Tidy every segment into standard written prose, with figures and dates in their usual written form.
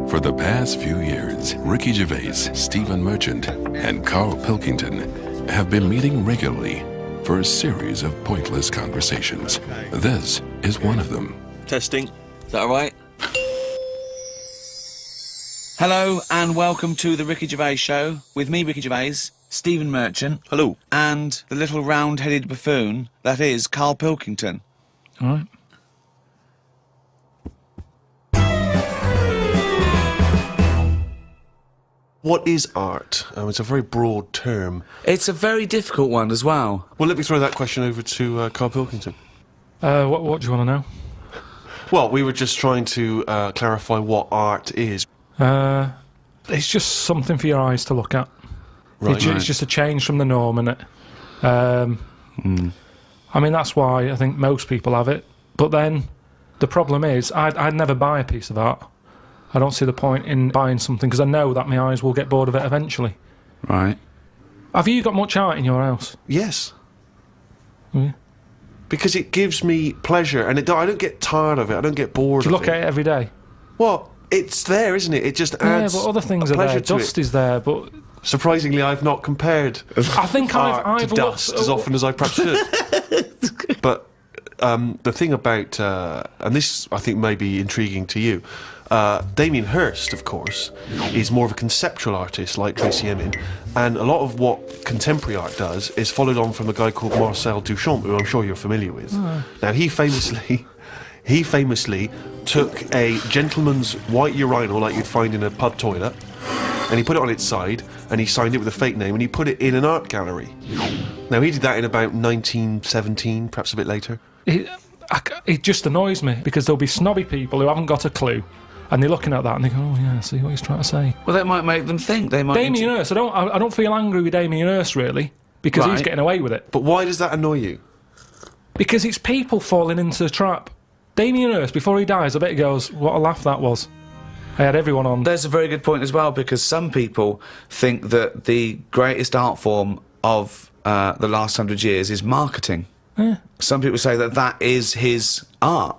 For the past few years, Ricky Gervais, Stephen Merchant, and Karl Pilkington have been meeting regularly for a series of pointless conversations. This is one of them. Testing. Is that all right? Hello and welcome to the Ricky Gervais Show with me, Ricky Gervais, Stephen Merchant. Hello. And the little round-headed buffoon that is Karl Pilkington. All right. What is art? It's a very broad term. It's a very difficult one as well. Well, let me throw that question over to Karl Pilkington. What do you want to know? Well, we were just trying to clarify what art is. It's just something for your eyes to look at. Right. It's just a change from the norm, innit? I mean, that's why I think most people have it. But then, the problem is, I'd never buy a piece of art. I don't see the point in buying something, because I know that my eyes will get bored of it eventually. Right. Have you got much art in your house? Yes. Yeah. Because it gives me pleasure, and I don't get tired of it, I don't get bored Do you of look it. at it every day? Well, it's there, isn't it? It just adds Yeah, but other things a are there. pleasure to Dust it. is there, but... Surprisingly, I've not compared I think art I've to dust as often as I perhaps should. But the thing about, and this I think may be intriguing to you, Damien Hirst, of course, is more of a conceptual artist like Tracy Emin, and a lot of what contemporary art does is followed on from a guy called Marcel Duchamp, who I'm sure you're familiar with. Now, he famously took a gentleman's white urinal like you'd find in a pub toilet, and he put it on its side, and he signed it with a fake name, and he put it in an art gallery. Now, he did that in about 1917, perhaps a bit later. It just annoys me, because there'll be snobby people who haven't got a clue, and they're looking at that and they go, oh yeah, see what he's trying to say. Well, that might make them think. They might. Damien Hirst, I don't feel angry with Damien Hirst, really, because he's getting away with it. But why does that annoy you? Because it's people falling into the trap. Damien Hirst, before he dies, I bet he goes, what a laugh that was. I had everyone on. There's a very good point as well, because some people think that the greatest art form of the last 100 years is marketing. Yeah. Some people say that that is his art,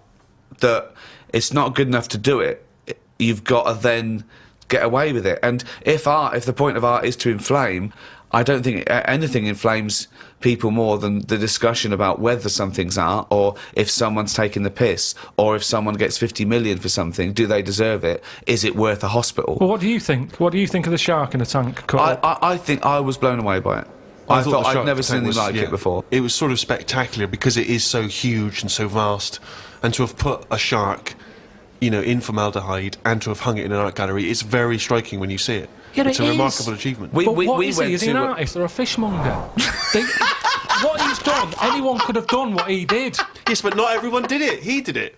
that it's not good enough to do it. You've got to then get away with it. And if the point of art is to inflame, I don't think anything inflames people more than the discussion about whether something's art, or if someone's taking the piss, or if someone gets 50 million for something, do they deserve it? Is it worth a hospital? Well, what do you think? What do you think of the shark in a tank? I think I was blown away by it. I thought I'd never seen anything like it before. It was sort of spectacular because it is so huge and so vast, and to have put a shark, you know, in formaldehyde and to have hung it in an art gallery, it's very striking when you see it. Yeah, it's a remarkable achievement. Is he an artist or a fishmonger? What he's done, anyone could have done what he did. Yes, but not everyone did it. He did it.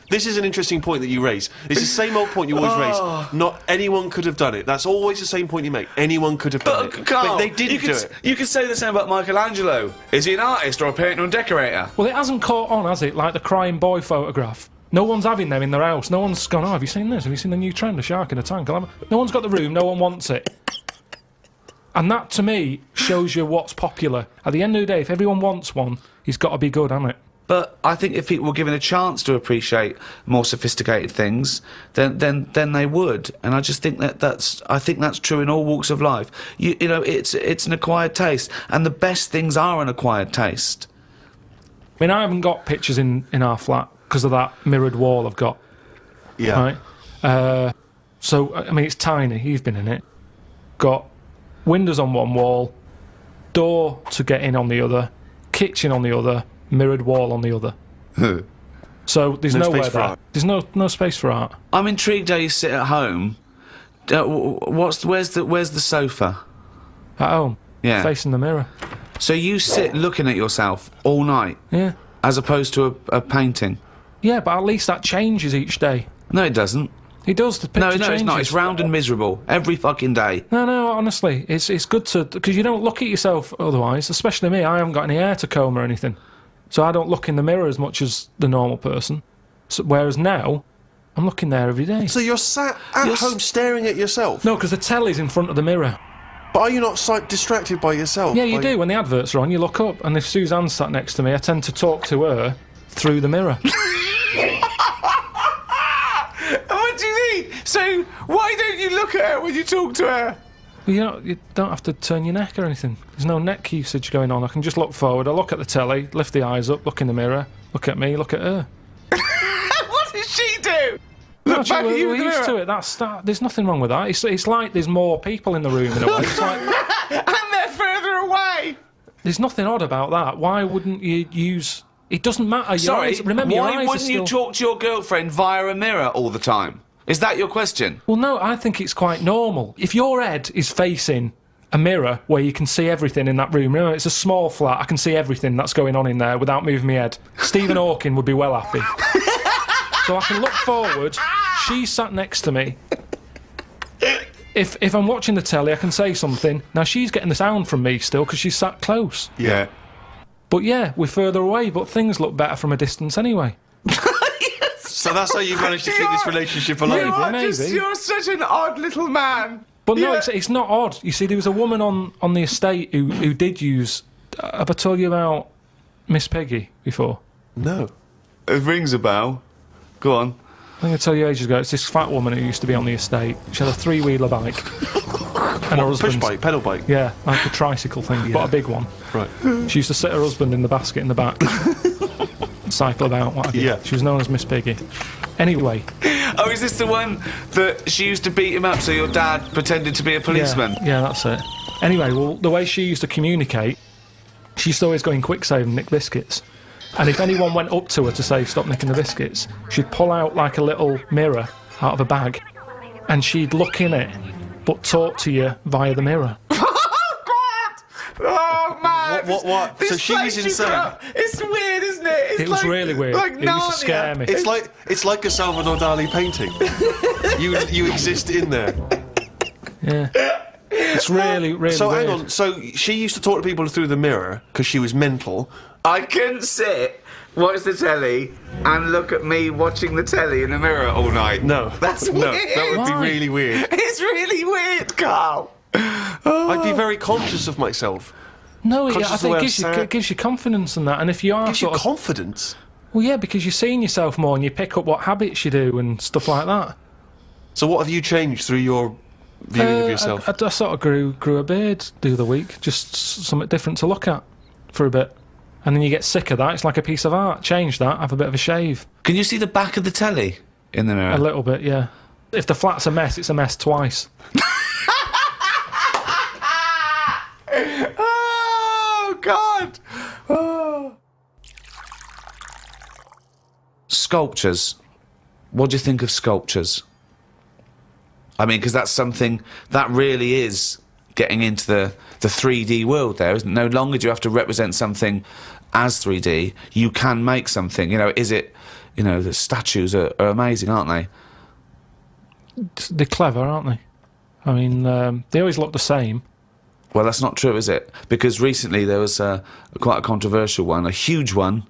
This is an interesting point that you raise. It's the same old point you always raise. Not anyone could have done it. That's always the same point you make. Anyone could have done it. Karl, but they didn't do it. You could say the same about Michelangelo. Is he an artist or a painter and decorator? Well, it hasn't caught on, has it? Like the crying boy photograph. No one's having them in their house. No one's gone, oh, have you seen this? Have you seen the new trend, a shark in a tank? No one's got the room, no one wants it. And that, to me, shows you what's popular. At the end of the day, if everyone wants one, he's got to be good, hasn't it? But I think if people were given a chance to appreciate more sophisticated things, then they would. And I just think that's true in all walks of life. You know, it's an acquired taste, and the best things are an acquired taste. I mean, I haven't got pictures in our flat because of that mirrored wall I've got. Yeah. Right? So, I mean, it's tiny. You've been in it. Got windows on one wall, door to get in on the other, kitchen on the other, mirrored wall on the other. So there's nowhere there. There's no space for art. I'm intrigued how you sit at home. Where's the sofa? At home? Yeah. Facing the mirror. So you sit looking at yourself all night? Yeah. As opposed to a painting? Yeah, but at least that changes each day. No, it doesn't. It does, the picture changes. No, it's not. It's round and miserable. Every fucking day. No, honestly. It's good to... Because you don't look at yourself otherwise, especially me. I haven't got any hair to comb or anything. So I don't look in the mirror as much as the normal person. So, whereas now, I'm looking there every day. So you're sat at home staring at yourself? No, because the telly's in front of the mirror. But are you not distracted by yourself? Yeah, you do. When the adverts are on, you look up, and if Suzanne's sat next to me, I tend to talk to her through the mirror. mean? So why don't you look at her when you talk to her? Well, you don't have to turn your neck or anything. There's no neck usage going on. I can just look forward. I look at the telly, lift the eyes up, look in the mirror, look at me, look at her. What does she do? No, Look back at you we're in the used mirror. to it. There's nothing wrong with that. It's like there's more people in the room in a way. It's like, And they're further away. there's nothing odd about that. Why wouldn't you use... It doesn't matter. Your Sorry, eyes, remember, your why eyes wouldn't are you still... talk to your girlfriend via a mirror all the time? Is that your question? Well, no, I think it's quite normal. If your head is facing a mirror where you can see everything in that room, remember, it's a small flat, I can see everything that's going on in there without moving my head. Stephen Hawking would be well happy. So I can look forward, she's sat next to me. If I'm watching the telly, I can say something. Now, she's getting the sound from me still because she's sat close. Yeah. But yeah, we're further away, but things look better from a distance anyway. So that's how you managed to keep this relationship alive. Maybe. You're such an odd little man. But no, Yeah. it's not odd. You see, there was a woman on the estate who did use... have I told you about Miss Peggy before? No. It rings a bell. Go on. I think I told you ages ago, it's this fat woman who used to be on the estate. She had a three-wheeler bike. And her Push husband... bike, pedal bike. Yeah, like a tricycle thing, but a big one. Right. She used to sit her husband in the basket in the back. Cycle about, what have you. Yeah. She was known as Miss Piggy. Anyway. Oh, is this the one that she used to beat him up so your dad pretended to be a policeman? Yeah, that's it. Anyway, well, the way she used to communicate, she used to always go in quick save and nick biscuits. And if anyone went up to her to say, stop nicking the biscuits, she'd pull out like a little mirror out of a bag and she'd look in it, but talk to you via the mirror. Oh, God! Oh, man! What? This So she place was you insane? got- It's weird, isn't it? It's It was like- really weird. Like It used to scare Narnia. me. It's like a Salvador Dali painting. you exist in there. Yeah. It's really, really So weird. hang on. So she used to talk to people through the mirror because she was mental. I couldn't sit, watch the telly, and look at me watching the telly in the mirror all night. No, That's no, weird. that would be Why? really weird. It's really weird, Carl. I'd be very conscious of myself. No, Conscious I of the way think I'm it sad. gives you confidence in that. And if you are Gives you sort of... confidence. Well, yeah, because you're seeing yourself more and you pick up what habits you do and stuff like that. So what have you changed through your viewing of yourself? I sort of grew a beard the other week, just something different to look at for a bit. And then you get sick of that. It's like a piece of art. Change that, have a bit of a shave. Can you see the back of the telly in the mirror? A little bit, yeah. If the flat's a mess, it's a mess twice. Oh, God! Oh. Sculptures. What do you think of sculptures? I mean, because that's something that really is getting into the 3D world there, isn't it? No longer do you have to represent something as 3D. You can make something. You know, is it... You know, the statues are amazing, aren't they? They're clever, aren't they? I mean, they always look the same. Well, that's not true, is it? Because recently there was quite a controversial one, a huge one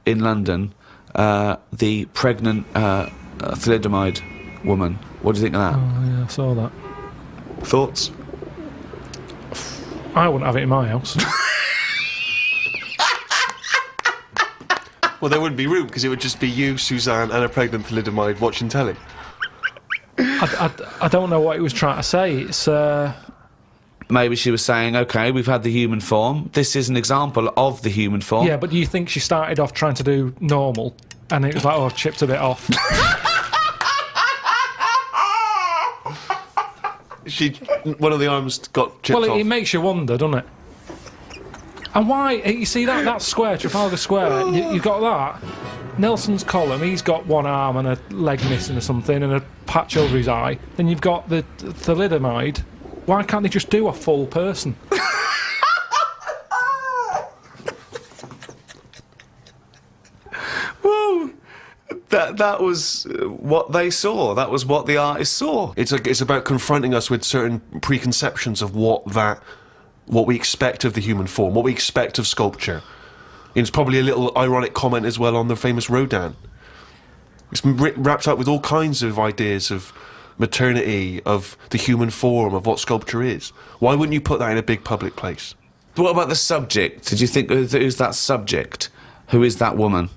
in London, the pregnant thalidomide woman. What do you think of that? Oh, yeah, I saw that. Thoughts? I wouldn't have it in my house. Well, there wouldn't be room because it would just be you, Suzanne, and a pregnant thalidomide watching telly. I don't know what he was trying to say. It's... Maybe she was saying, OK, we've had the human form. This is an example of the human form. Yeah, but do you think she started off trying to do normal, and it was like, oh, I've chipped a bit off? One of the arms got chipped Well, off. it makes you wonder, doesn't it? And why? You see that square, Trafalgar Square, you've got that. Nelson's column, he's got one arm and a leg missing or something and a patch over his eye. Then you've got the thalidomide. Why can't they just do a full person? Well, that was what they saw. That was what the artist saw. It's about confronting us with certain preconceptions of what we expect of the human form, what we expect of sculpture. It's probably a little ironic comment as well on the famous Rodin. It's wrapped up with all kinds of ideas of maternity, of the human form, of what sculpture is. Why wouldn't you put that in a big public place? What about the subject? Did you think, who's that subject? Who is that woman?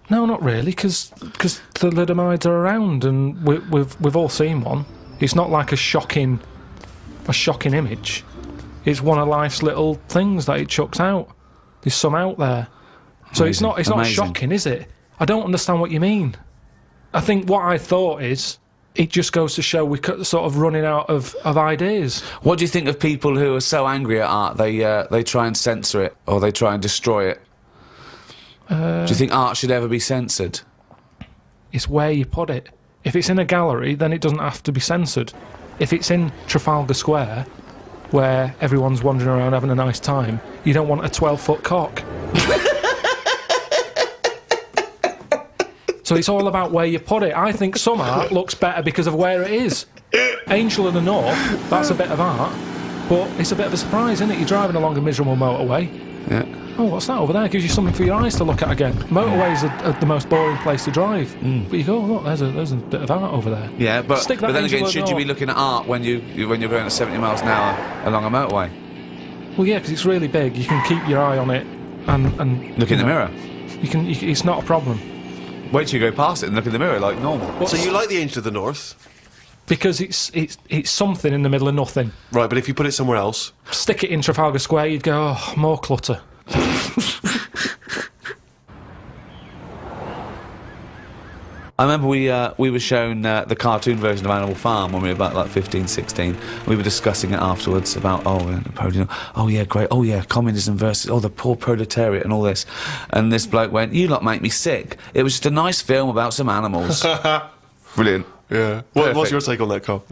No, not really, because the thalidomides are around, and we've all seen one. It's not like a shocking image. It's one of life's little things that it chucks out. There's some out there, so Amazing. it's not Amazing. shocking, is it? I don't understand what you mean. I think what I thought is it just goes to show we're sort of running out of ideas. What do you think of people who are so angry at art they try and censor it or they try and destroy it? Do you think art should ever be censored? It's where you put it. If it's in a gallery, then it doesn't have to be censored. If it's in Trafalgar Square, where everyone's wandering around having a nice time, you don't want a 12-foot cock. So it's all about where you put it. I think some art looks better because of where it is. Angel of the North, that's a bit of art, but it's a bit of a surprise, isn't it? You're driving along a miserable motorway. Yeah. Oh, what's that over there? Gives you something for your eyes to look at again. Motorways are the most boring place to drive. But you go, oh, look, there's a bit of art over there. Yeah, but Stick that then Angel again, of the should you be North. looking at art when you're going at 70 miles an hour along a motorway? Well, yeah, because it's really big. You can keep your eye on it and Look in the mirror. It's not a problem. Wait till you go past it and look in the mirror like normal. So you like the Angel of the North? Because it's something in the middle of nothing. Right, but if you put it somewhere else... Stick it in Trafalgar Square, you'd go, oh, more clutter. I remember we were shown the cartoon version of Animal Farm when we were about like 15, 16. We were discussing it afterwards about Napoleon. Oh yeah, great. Oh yeah, communism versus the poor proletariat and all this. And this bloke went, "You lot make me sick. It was just a nice film about some animals." Brilliant. Yeah. What's your take on that, Carl?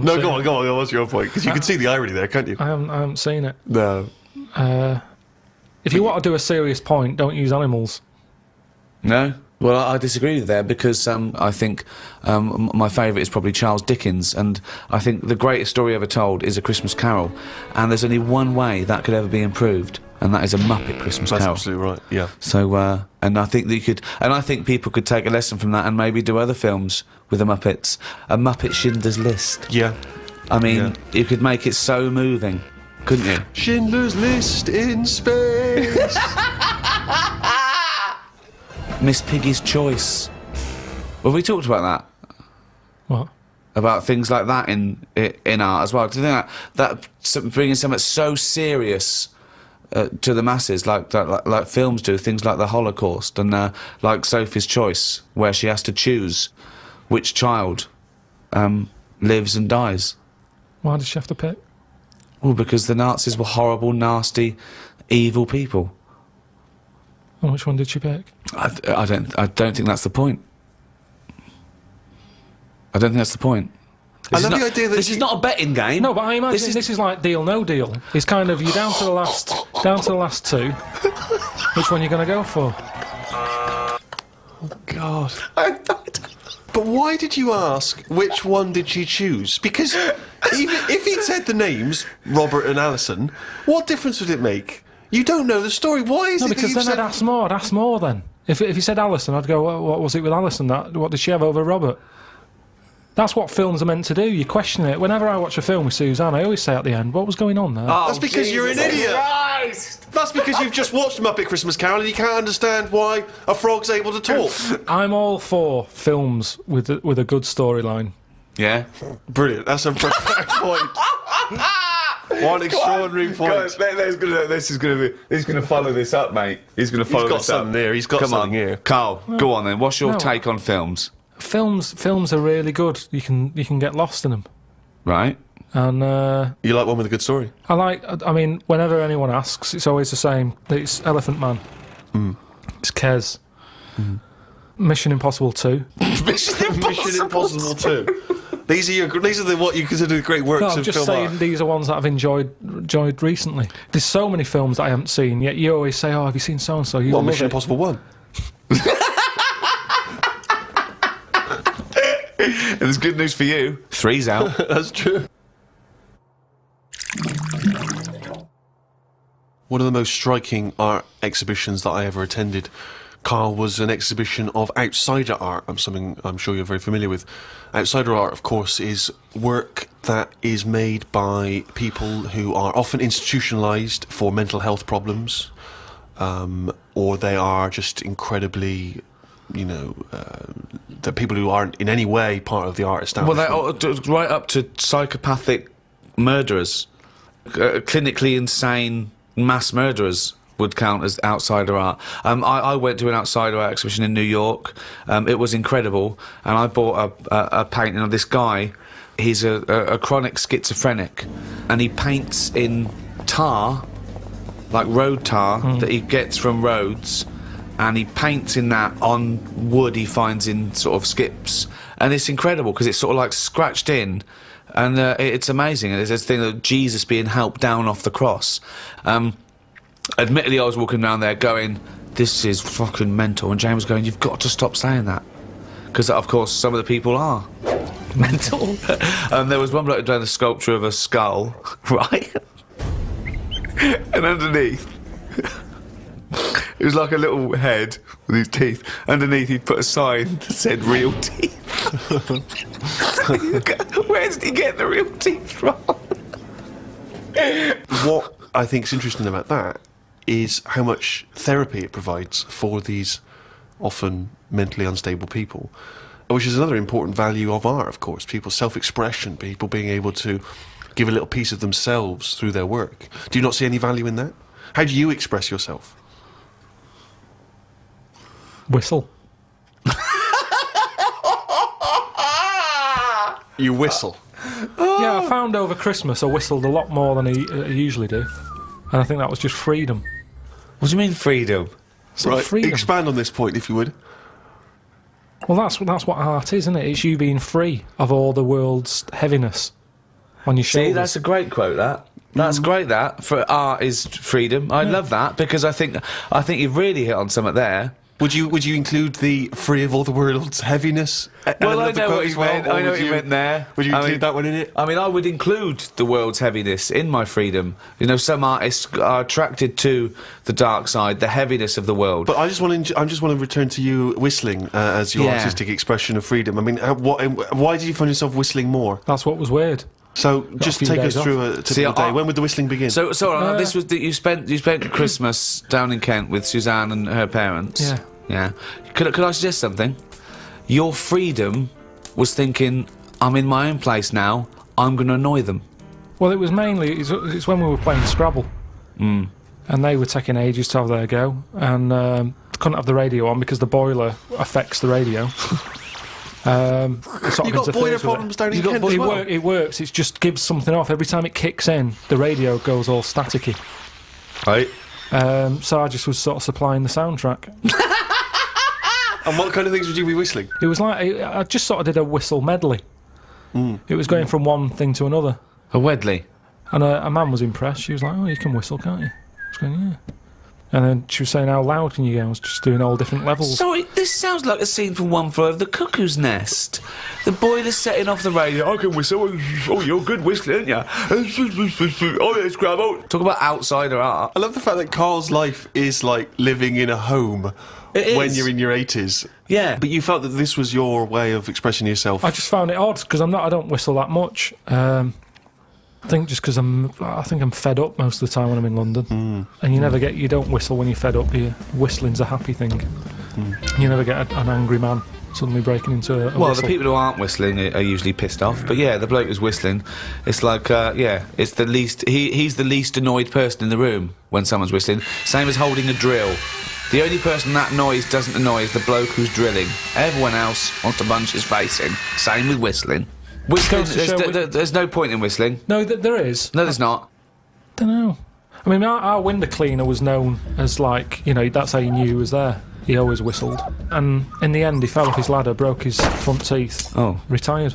No, go on. What's your point? Because you can see the irony there, can't you? I haven't seen it. No. If you want to do a serious point, don't use animals. No? Well, I disagree with there because I think my favourite is probably Charles Dickens, and I think the greatest story ever told is A Christmas Carol, and there's only one way that could ever be improved, and that is a Muppet Christmas That's Carol. absolutely right, yeah. So, and I think that you could, and I think people could take a lesson from that and maybe do other films with the Muppets. A Muppet Schindler's List. Yeah. I mean, you could make it so moving, couldn't you? Schindler's List in space. Miss Piggy's Choice. Well, we talked about that. What? About things like that in art as well. Do you think that bringing something so serious to the masses, like films do, things like the Holocaust and like Sophie's Choice, where she has to choose which child lives and dies? Why does she have to pick? Well, because the Nazis were horrible, nasty, evil people. And which one did she pick? I don't think that's the point. I don't think that's the point. I love the idea that this is not a betting game. No, but I imagine this is like Deal No Deal. It's kind of you're down to the last two. Which one are you going to go for? Oh, God. But why did you ask which one did she choose? Because even if he'd said the names, Robert and Alison, what difference would it make? You don't know the story. Why is No, it that because you've then said... I'd ask more then. If he said Alison, I'd go, what was it with Alison? What did she have over Robert? That's what films are meant to do. You question it. Whenever I watch a film with Suzanne, I always say at the end, what was going on there? Oh, That's because you're an idiot. Christ! That's because you've just watched Muppet Christmas Carol and you can't understand why a frog's able to talk. I'm all for films with a good storyline. Yeah. Brilliant. That's a perfect point. One extraordinary point. He's going to follow this up, mate. He's going to follow got this up. something there. He's got something here. Carl, go on then. What's your No. take on films? Films are really good. You can get lost in them. Right. And You like one with a good story? I mean, whenever anyone asks, it's always the same. It's Elephant Man. It's Kes. Mission Impossible 2. Mission Impossible 2. These are what you consider the great works No, I'm of just film saying art. these are ones that I've enjoyed recently. There's so many films that I haven't seen, yet you always say, oh, have you seen so-and-so? You'll Well, love Mission it. Impossible 1. And there's good news for you. 3's out. That's true. One of the most striking art exhibitions that I ever attended, Karl, was an exhibition of outsider art. Something I'm sure you're very familiar with. Outsider art, of course, is work that is made by people who are often institutionalised for mental health problems, or they are just incredibly, you know, the people who aren't in any way part of the art establishment. Well, they're right up to psychopathic murderers, clinically insane mass murderers would count as outsider art. I went to an outsider art exhibition in New York. It was incredible, and I bought a painting of this guy. He's a chronic schizophrenic, and he paints in tar, like road tar, that he gets from roads, and he paints in that on wood he finds in sort of skips, and it's incredible because it's sort of like scratched in, and it's amazing. And there's this thing of Jesus being helped down off the cross. Admittedly, I was walking around there going, this is fucking mental, and James was going, you've got to stop saying that, because of course some of the people are mental. There was one bloke who done a sculpture of a skull, right? And underneath, it was like a little head with his teeth. Underneath, he'd put a sign that said "real teeth." Where did he get the real teeth from? What I think is interesting about that is how much therapy it provides for these often mentally unstable people, which is another important value of art, of course. People's self-expression, people being able to give a little piece of themselves through their work. Do you not see any value in that? How do you express yourself? Whistle. You whistle. Yeah, I found over Christmas I whistled a lot more than I usually do. And I think that was just freedom. What do you mean freedom? Right, freedom. expand on this point, if you would. Well, that's what art is, isn't it? It's you being free of all the world's heaviness on your shoulders. See, that's a great quote, that. That's great, that. For art is freedom. I love that, because I think you've really hit on something there. Would you include the free of all the world's heaviness? Well, I know what you meant. I know what you meant there. Would you include that one in it? I mean, I would include the world's heaviness in my freedom. You know, some artists are attracted to the dark side, the heaviness of the world. But I just want to return to you whistling as your artistic expression of freedom. I mean, why did you find yourself whistling more? That's what was weird. So just take us through a typical day. When would the whistling begin? So this was that you spent Christmas down in Kent with Suzanne and her parents. Yeah. Yeah. Could I suggest something? Your freedom was thinking, I'm in my own place now, I'm going to annoy them. Well, it was mainly, it's when we were playing Scrabble. And they were taking ages to have their go, and couldn't have the radio on because the boiler affects the radio. You've got boiler problems down in Kent as well? It works, it just gives something off. Every time it kicks in, the radio goes all staticky. Right. So I just was sort of supplying the soundtrack. And what kind of things would you be whistling? It was like, I just sort of did a whistle medley. It was going from one thing to another. A Wedley. And a man was impressed. She was like, oh, you can whistle, can't you? I was going, yeah. And then she was saying, how loud can you go? I was just doing all different levels. Sorry, this sounds like a scene from One Flew Over the Cuckoo's Nest. The boiler's setting off the radio. I can whistle. Oh, you're a good whistler, aren't you? Oh, yes, Scrabble. Talk about outsider art. I love the fact that Karl's life is like living in a home when you're in your 80s. Yeah. But you felt that this was your way of expressing yourself. I just found it odd, because I don't whistle that much. I think just because I think I'm fed up most of the time when I'm in London. And you don't whistle when you're fed up. Whistling's a happy thing. You never get an angry man suddenly breaking into a Well, whistle. the people who aren't whistling are usually pissed off. But yeah, the bloke who's whistling, it's like, it's the least... He's the least annoyed person in the room when someone's whistling. Same as holding a drill. The only person that noise doesn't annoy is the bloke who's drilling. Everyone else wants to punch his face in. Same with whistling. Whistling, there's no point in whistling. No, there is. No, there's not. Don't know. I mean, our window cleaner was known as, like, you know, that's how you knew he was there. He always whistled. And in the end, he fell off his ladder, broke his front teeth. Oh. Retired.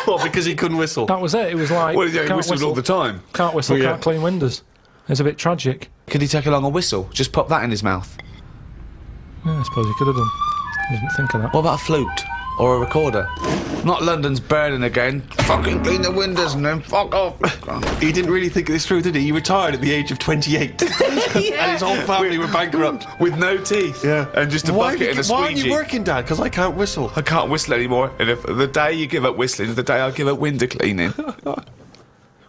What, because he couldn't whistle? That was it. It was like, Well, yeah, he whistled all the time. Can't whistle, Well, yeah. can't clean windows. It's a bit tragic. Could he take along a whistle? Just pop that in his mouth. Yeah, I suppose he could have done. I didn't think of that. What about a flute? Or a recorder? Not London's burning again. Fucking clean the windows and then fuck off. He didn't really think this through, did he? He retired at the age of 28. And his whole family were bankrupt. With no teeth. Yeah. And just a bucket and a squeegee. Why aren't you working, Dad? Because I can't whistle. I can't whistle anymore. And if the day you give up whistling is the day I give up window cleaning.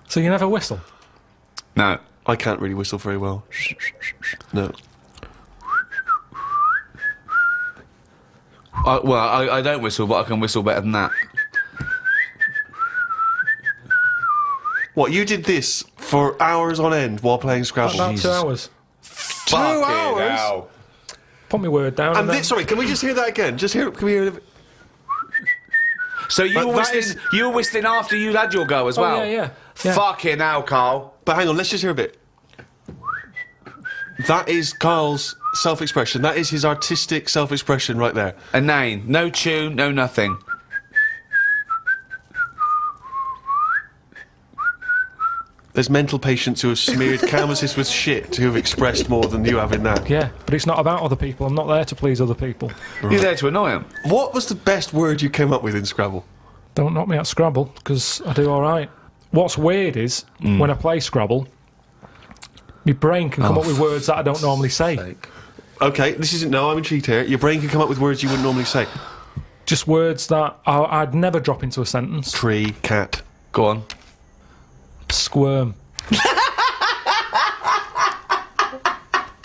So you never whistle? No. I can't really whistle very well. No. I don't whistle, but I can whistle better than that. What, you did this for hours on end while playing Scrabble? About 2 hours. 2 hours? Hell. Put my word down. And then- this, sorry, can we just hear that again? Can we hear it? So you But were that whistling. You were whistling after you had your go as Oh, well. yeah. Fucking hell, Carl. But hang on, let's just hear a bit. That is Karl's self-expression. That is his artistic self-expression right there. A name, no tune, no nothing. There's mental patients who have smeared canvases with shit who have expressed more than you have in that. Yeah, but it's not about other people. I'm not there to please other people. You're there to annoy him. What was the best word you came up with in Scrabble? Don't knock me out Scrabble, because I do all right. What's weird is, when I play Scrabble, my brain can come up with words that I don't normally say. Okay, this isn't... No, I'm intrigued here. Your brain can come up with words you wouldn't normally say. Just words that I'd never drop into a sentence. Tree, cat. Go on. Squirm.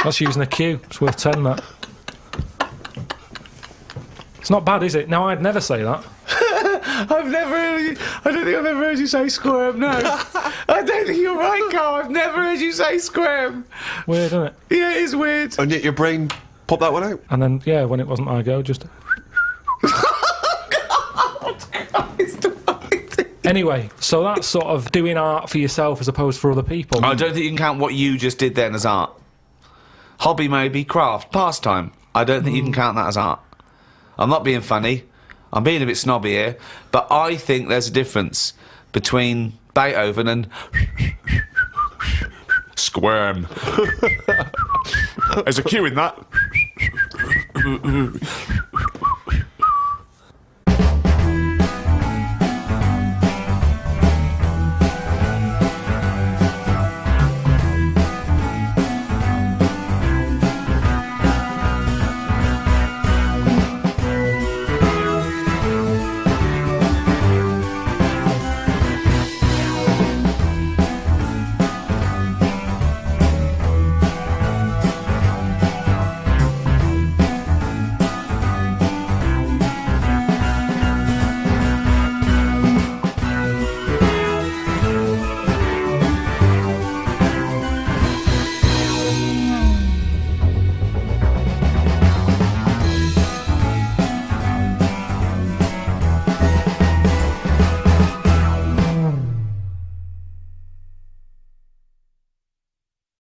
That's using a Q. It's worth 10, that. It's not bad, is it? Now, I'd never say that. I've never heard you... I don't think I've ever heard you say squirm, no. I don't think you're right, Carl. I've never heard you say squirm. Weird, isn't it? Yeah, it is weird. And yet your brain popped that one out. And then, yeah, when it wasn't my go, just... Anyway, so that's sort of doing art for yourself as opposed for other people. I don't think you can count what you just did then as art. Hobby maybe, craft, pastime. I don't think you can count that as art. I'm not being funny. I'm being a bit snobby here. But I think there's a difference between Beethoven and... Squirm. There's a Q in that.